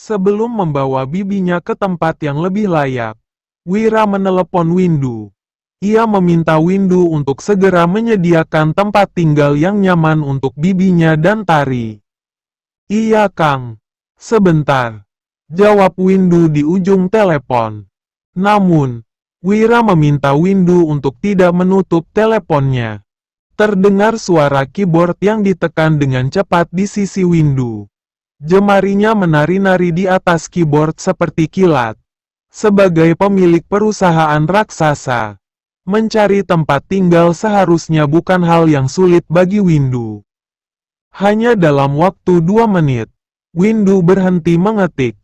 Sebelum membawa bibinya ke tempat yang lebih layak, Wira menelepon Windu. Ia meminta Windu untuk segera menyediakan tempat tinggal yang nyaman untuk bibinya dan Tari. "Iya, Kang. Sebentar," jawab Windu di ujung telepon. Namun, Wira meminta Windu untuk tidak menutup teleponnya. Terdengar suara keyboard yang ditekan dengan cepat di sisi Windu. Jemarinya menari-nari di atas keyboard seperti kilat. Sebagai pemilik perusahaan raksasa, mencari tempat tinggal seharusnya bukan hal yang sulit bagi Windu. Hanya dalam waktu 2 menit, Windu berhenti mengetik.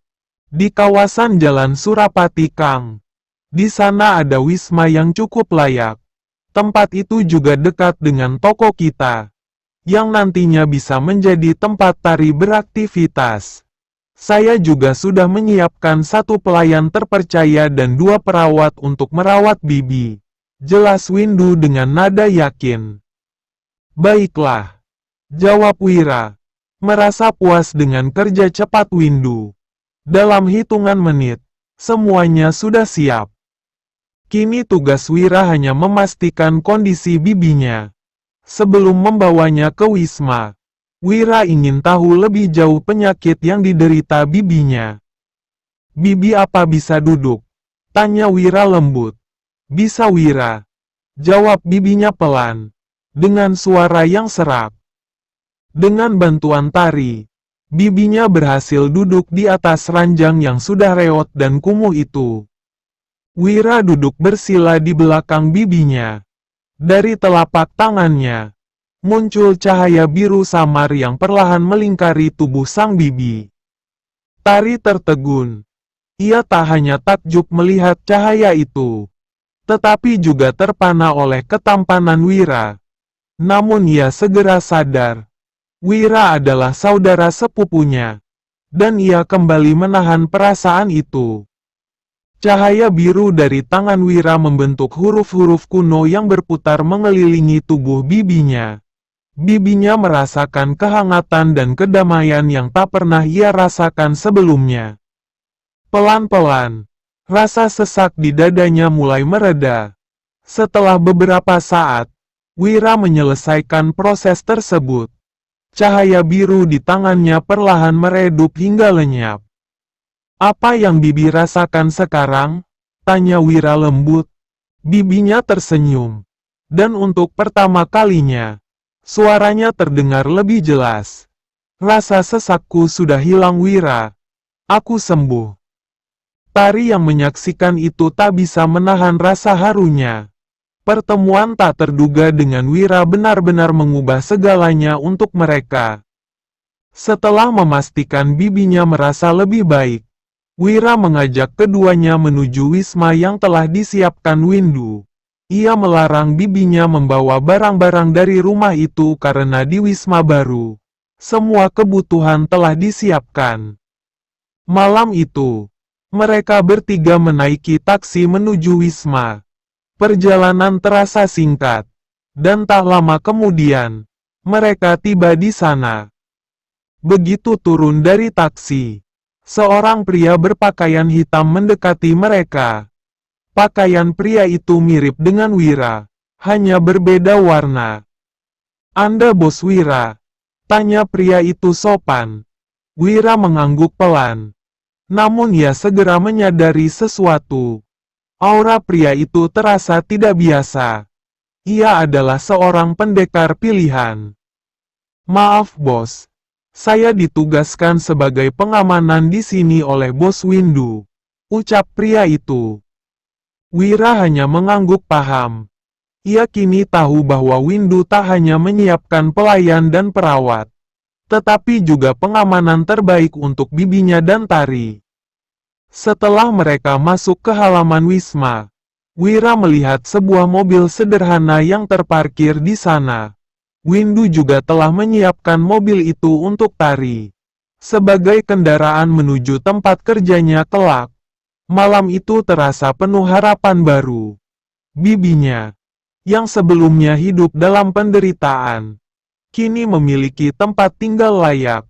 "Di kawasan Jalan Surapati, Kang. Di sana ada wisma yang cukup layak. Tempat itu juga dekat dengan toko kita, yang nantinya bisa menjadi tempat Tari beraktivitas. Saya juga sudah menyiapkan 1 pelayan terpercaya dan 2 perawat untuk merawat bibi," jelas Windu dengan nada yakin. "Baiklah," jawab Wira, merasa puas dengan kerja cepat Windu. Dalam hitungan menit, semuanya sudah siap. Kini tugas Wira hanya memastikan kondisi bibinya. Sebelum membawanya ke wisma, Wira ingin tahu lebih jauh penyakit yang diderita bibinya. "Bibi apa bisa duduk?" tanya Wira lembut. "Bisa, Wira," jawab bibinya pelan, dengan suara yang serak. Dengan bantuan Tari, bibinya berhasil duduk di atas ranjang yang sudah reot dan kumuh itu. Wira duduk bersila di belakang bibinya. Dari telapak tangannya, muncul cahaya biru samar yang perlahan melingkari tubuh sang bibi. Tari tertegun. Ia tak hanya takjub melihat cahaya itu, tetapi juga terpana oleh ketampanan Wira. Namun ia segera sadar, Wira adalah saudara sepupunya, dan ia kembali menahan perasaan itu. Cahaya biru dari tangan Wira membentuk huruf-huruf kuno yang berputar mengelilingi tubuh bibinya. Bibinya merasakan kehangatan dan kedamaian yang tak pernah ia rasakan sebelumnya. Pelan-pelan, rasa sesak di dadanya mulai mereda. Setelah beberapa saat, Wira menyelesaikan proses tersebut. Cahaya biru di tangannya perlahan meredup hingga lenyap. "Apa yang bibi rasakan sekarang?" tanya Wira lembut. Bibinya tersenyum. Dan untuk pertama kalinya, suaranya terdengar lebih jelas. "Rasa sesakku sudah hilang, Wira. Aku sembuh." Tari yang menyaksikan itu tak bisa menahan rasa harunya. Pertemuan tak terduga dengan Wira benar-benar mengubah segalanya untuk mereka. Setelah memastikan bibinya merasa lebih baik, Wira mengajak keduanya menuju wisma yang telah disiapkan Windu. Ia melarang bibinya membawa barang-barang dari rumah itu karena di wisma baru, semua kebutuhan telah disiapkan. Malam itu, mereka bertiga menaiki taksi menuju wisma. Perjalanan terasa singkat, dan tak lama kemudian, mereka tiba di sana. Begitu turun dari taksi, seorang pria berpakaian hitam mendekati mereka. Pakaian pria itu mirip dengan Wira, hanya berbeda warna. "Anda bos Wira?" tanya pria itu sopan. Wira mengangguk pelan. Namun ia segera menyadari sesuatu. Aura pria itu terasa tidak biasa. Ia adalah seorang pendekar pilihan. "Maaf bos. Saya ditugaskan sebagai pengamanan di sini oleh bos Windu," ucap pria itu. Wira hanya mengangguk paham. Ia kini tahu bahwa Windu tak hanya menyiapkan pelayan dan perawat, tetapi juga pengamanan terbaik untuk bibinya dan Tari. Setelah mereka masuk ke halaman wisma, Wira melihat sebuah mobil sederhana yang terparkir di sana. Windu juga telah menyiapkan mobil itu untuk Tari, sebagai kendaraan menuju tempat kerjanya kelak. Malam itu terasa penuh harapan baru. Bibinya, yang sebelumnya hidup dalam penderitaan, kini memiliki tempat tinggal layak.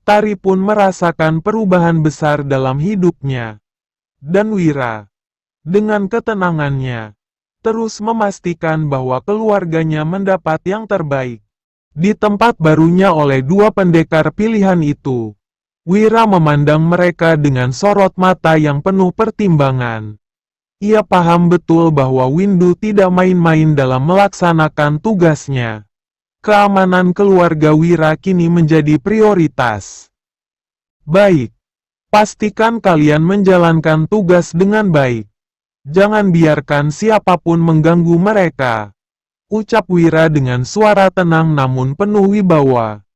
Tari pun merasakan perubahan besar dalam hidupnya. Dan Wira, dengan ketenangannya, terus memastikan bahwa keluarganya mendapat yang terbaik. Di tempat barunya oleh dua pendekar pilihan itu, Wira memandang mereka dengan sorot mata yang penuh pertimbangan. Ia paham betul bahwa Windu tidak main-main dalam melaksanakan tugasnya. Keamanan keluarga Wira kini menjadi prioritas. Baik, pastikan kalian menjalankan tugas dengan baik. Jangan biarkan siapapun mengganggu mereka, ucap Wira dengan suara tenang namun penuh wibawa.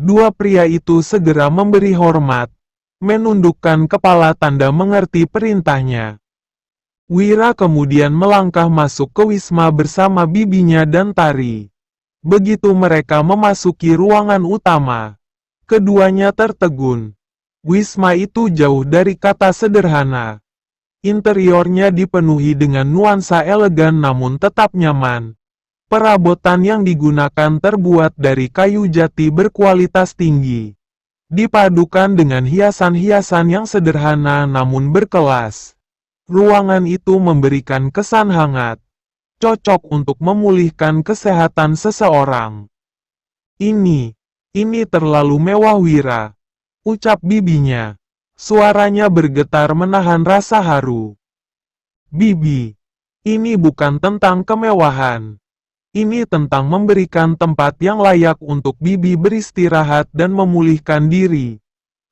Dua pria itu segera memberi hormat, menundukkan kepala tanda mengerti perintahnya. Wira kemudian melangkah masuk ke wisma bersama bibinya dan Tari. Begitu mereka memasuki ruangan utama, keduanya tertegun. Wisma itu jauh dari kata sederhana. Interiornya dipenuhi dengan nuansa elegan namun tetap nyaman. Perabotan yang digunakan terbuat dari kayu jati berkualitas tinggi, dipadukan dengan hiasan-hiasan yang sederhana namun berkelas. Ruangan itu memberikan kesan hangat, cocok untuk memulihkan kesehatan seseorang. Ini terlalu mewah Wira, ucap bibinya. Suaranya bergetar menahan rasa haru. Bibi, ini bukan tentang kemewahan. Ini tentang memberikan tempat yang layak untuk bibi beristirahat dan memulihkan diri,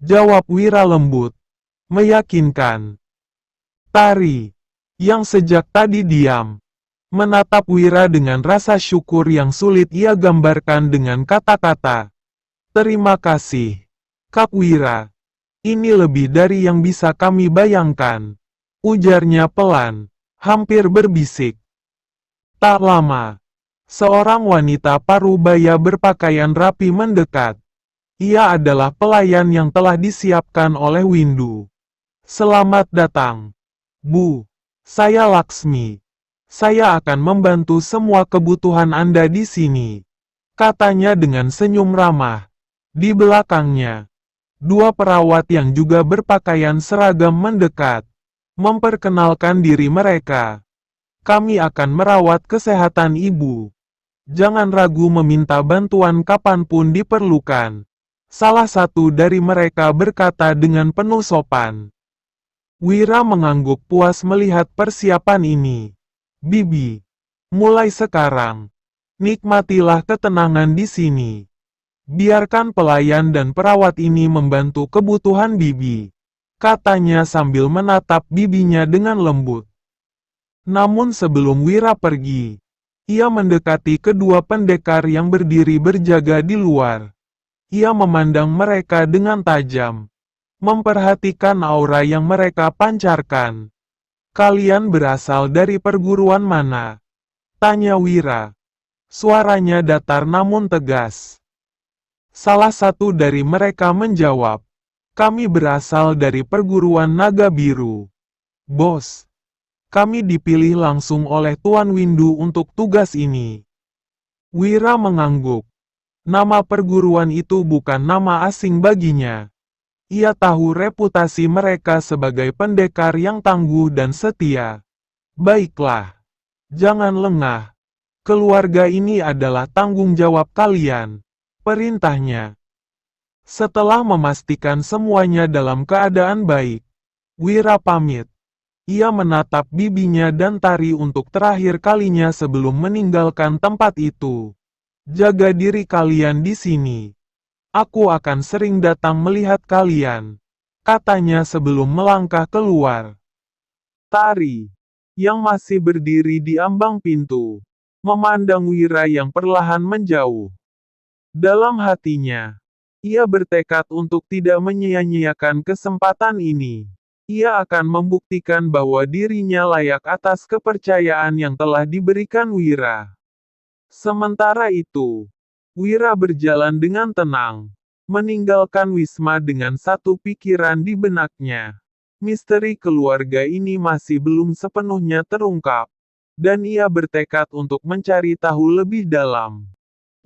jawab Wira lembut, meyakinkan. Tari, yang sejak tadi diam, menatap Wira dengan rasa syukur yang sulit ia gambarkan dengan kata-kata. Terima kasih, Kak Wira. Ini lebih dari yang bisa kami bayangkan, ujarnya pelan, hampir berbisik. Tak lama, seorang wanita parubaya berpakaian rapi mendekat. Ia adalah pelayan yang telah disiapkan oleh Windu. Selamat datang, Bu. Saya Laksmi. Saya akan membantu semua kebutuhan Anda di sini, katanya dengan senyum ramah. Di belakangnya, dua perawat yang juga berpakaian seragam mendekat, memperkenalkan diri mereka. Kami akan merawat kesehatan ibu. Jangan ragu meminta bantuan kapanpun diperlukan. Salah satu dari mereka berkata dengan penuh sopan. Wira mengangguk puas melihat persiapan ini. Bibi, mulai sekarang, nikmatilah ketenangan di sini. Biarkan pelayan dan perawat ini membantu kebutuhan bibi, katanya sambil menatap bibinya dengan lembut. Namun sebelum Wira pergi, ia mendekati kedua pendekar yang berdiri berjaga di luar. Ia memandang mereka dengan tajam, memperhatikan aura yang mereka pancarkan. Kalian berasal dari perguruan mana? Tanya Wira. Suaranya datar namun tegas. Salah satu dari mereka menjawab, kami berasal dari perguruan naga biru. Bos, kami dipilih langsung oleh Tuan Windu untuk tugas ini. Wira mengangguk. Nama perguruan itu bukan nama asing baginya. Ia tahu reputasi mereka sebagai pendekar yang tangguh dan setia. Baiklah, jangan lengah. Keluarga ini adalah tanggung jawab kalian, perintahnya. Setelah memastikan semuanya dalam keadaan baik, Wira pamit. Ia menatap bibinya dan Tari untuk terakhir kalinya sebelum meninggalkan tempat itu. Jaga diri kalian di sini. Aku akan sering datang melihat kalian, katanya sebelum melangkah keluar. Tari, yang masih berdiri di ambang pintu, memandang Wira yang perlahan menjauh. Dalam hatinya, ia bertekad untuk tidak menyia-nyiakan kesempatan ini. Ia akan membuktikan bahwa dirinya layak atas kepercayaan yang telah diberikan Wira. Sementara itu, Wira berjalan dengan tenang, meninggalkan wisma dengan satu pikiran di benaknya. Misteri keluarga ini masih belum sepenuhnya terungkap, dan ia bertekad untuk mencari tahu lebih dalam.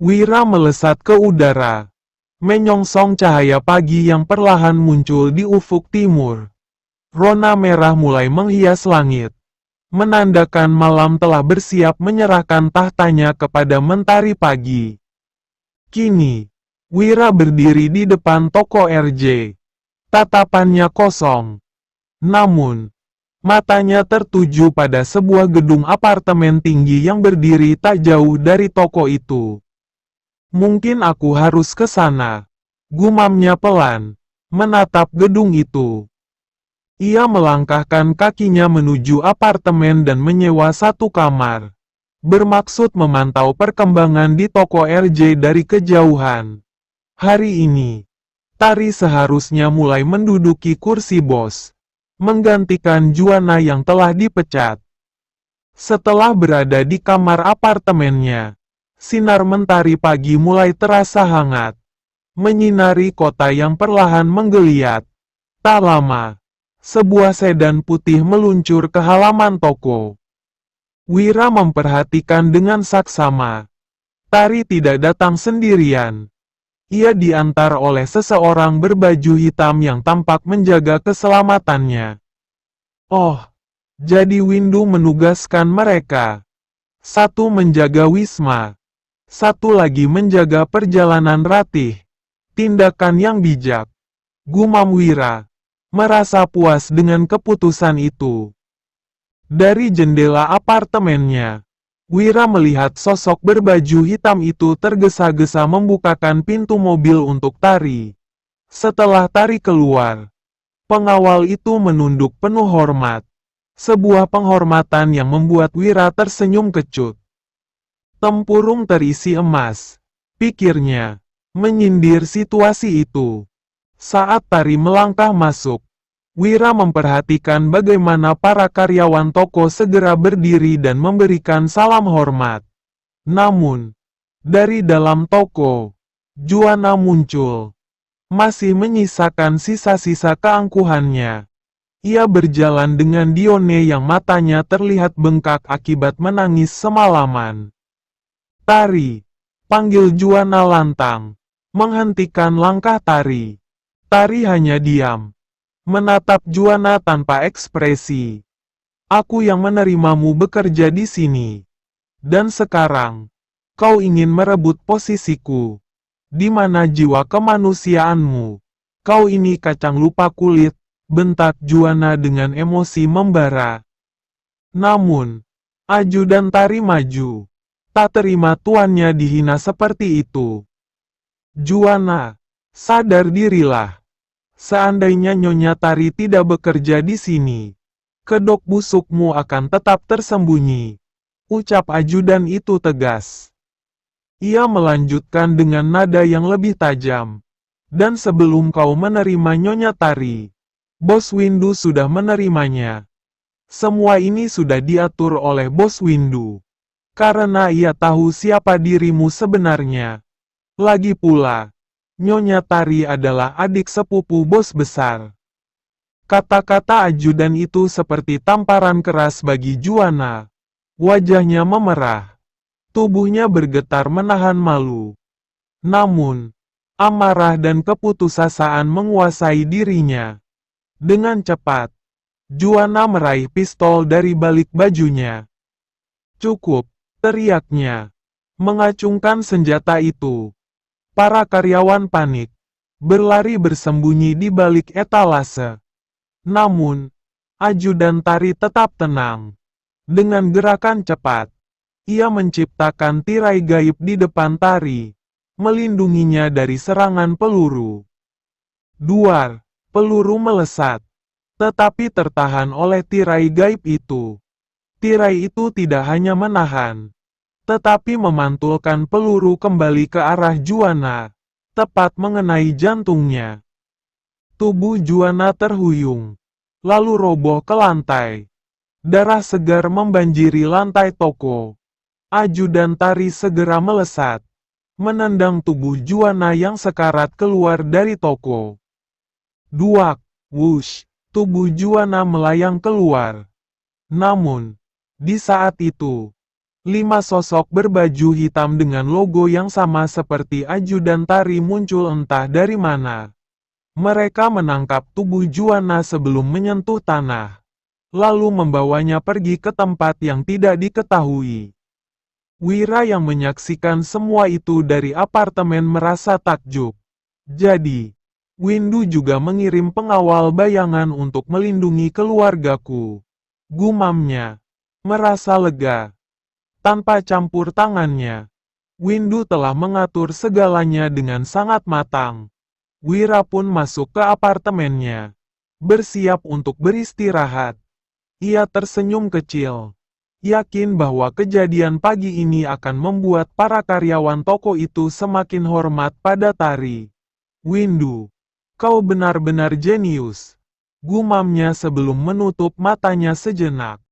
Wira melesat ke udara, menyongsong cahaya pagi yang perlahan muncul di ufuk timur. Rona merah mulai menghias langit, menandakan malam telah bersiap menyerahkan tahtanya kepada Mentari Pagi. Kini, Wira berdiri di depan toko RJ. Tatapannya kosong. Namun, matanya tertuju pada sebuah gedung apartemen tinggi yang berdiri tak jauh dari toko itu. Mungkin aku harus ke sana, gumamnya pelan, menatap gedung itu. Ia melangkahkan kakinya menuju apartemen dan menyewa satu kamar, bermaksud memantau perkembangan di toko RJ dari kejauhan. Hari ini, Tari seharusnya mulai menduduki kursi bos, menggantikan Juana yang telah dipecat. Setelah berada di kamar apartemennya, sinar mentari pagi mulai terasa hangat, menyinari kota yang perlahan menggeliat. Tak lama, sebuah sedan putih meluncur ke halaman toko. Wira memperhatikan dengan saksama. Tari tidak datang sendirian. Ia diantar oleh seseorang berbaju hitam yang tampak menjaga keselamatannya. Oh, jadi Windu menugaskan mereka. Satu menjaga Wisma, satu lagi menjaga perjalanan Ratih. Tindakan yang bijak, gumam Wira, merasa puas dengan keputusan itu. Dari jendela apartemennya, Wira melihat sosok berbaju hitam itu tergesa-gesa membukakan pintu mobil untuk Tari. Setelah Tari keluar, pengawal itu menunduk penuh hormat. Sebuah penghormatan yang membuat Wira tersenyum kecut. Tempurung terisi emas, pikirnya, menyindir situasi itu. Saat Tari melangkah masuk, Wira memperhatikan bagaimana para karyawan toko segera berdiri dan memberikan salam hormat. Namun, dari dalam toko, Juana muncul. Masih menyisakan sisa-sisa keangkuhannya. Ia berjalan dengan Dione yang matanya terlihat bengkak akibat menangis semalaman. Tari, panggil Juana lantang, menghentikan langkah Tari. Tari hanya diam, menatap Juana tanpa ekspresi. Aku yang menerimamu bekerja di sini. Dan sekarang, kau ingin merebut posisiku. Di mana jiwa kemanusiaanmu? Kau ini kacang lupa kulit, bentak Juana dengan emosi membara. Namun, ajudan Tari maju. Tak terima tuannya dihina seperti itu. Juana, sadar dirilah. Seandainya Nyonya Tari tidak bekerja di sini, kedok busukmu akan tetap tersembunyi. Ucap ajudan itu tegas. Ia melanjutkan dengan nada yang lebih tajam. Dan sebelum kau menerima Nyonya Tari, Bos Windu sudah menerimanya. Semua ini sudah diatur oleh Bos Windu. Karena ia tahu siapa dirimu sebenarnya. Lagi pula, Nyonya Tari adalah adik sepupu bos besar. Kata-kata ajudan itu seperti tamparan keras bagi Juana. Wajahnya memerah. Tubuhnya bergetar menahan malu. Namun, amarah dan keputusasaan menguasai dirinya. Dengan cepat, Juana meraih pistol dari balik bajunya. Cukup, teriaknya. Mengacungkan senjata itu. Para karyawan panik, berlari bersembunyi di balik etalase. Namun, ajudan Tari tetap tenang. Dengan gerakan cepat, ia menciptakan tirai gaib di depan Tari, melindunginya dari serangan peluru. Duar, peluru melesat, tetapi tertahan oleh tirai gaib itu. Tirai itu tidak hanya menahan, tetapi memantulkan peluru kembali ke arah Juana, tepat mengenai jantungnya. Tubuh Juana terhuyung, lalu roboh ke lantai. Darah segar membanjiri lantai toko. Ajudan Tari segera melesat, menendang tubuh Juana yang sekarat keluar dari toko. Duak, wush, tubuh Juana melayang keluar. Namun, di saat itu, 5 sosok berbaju hitam dengan logo yang sama seperti ajudan tari muncul entah dari mana. Mereka menangkap tubuh Juana sebelum menyentuh tanah, lalu membawanya pergi ke tempat yang tidak diketahui. Wira yang menyaksikan semua itu dari apartemen merasa takjub. Jadi, Windu juga mengirim pengawal bayangan untuk melindungi keluargaku. Gumamnya. Merasa lega. Tanpa campur tangannya, Windu telah mengatur segalanya dengan sangat matang. Wira pun masuk ke apartemennya, bersiap untuk beristirahat. Ia tersenyum kecil, yakin bahwa kejadian pagi ini akan membuat para karyawan toko itu semakin hormat pada Tari. Windu, kau benar-benar jenius, gumamnya sebelum menutup matanya sejenak.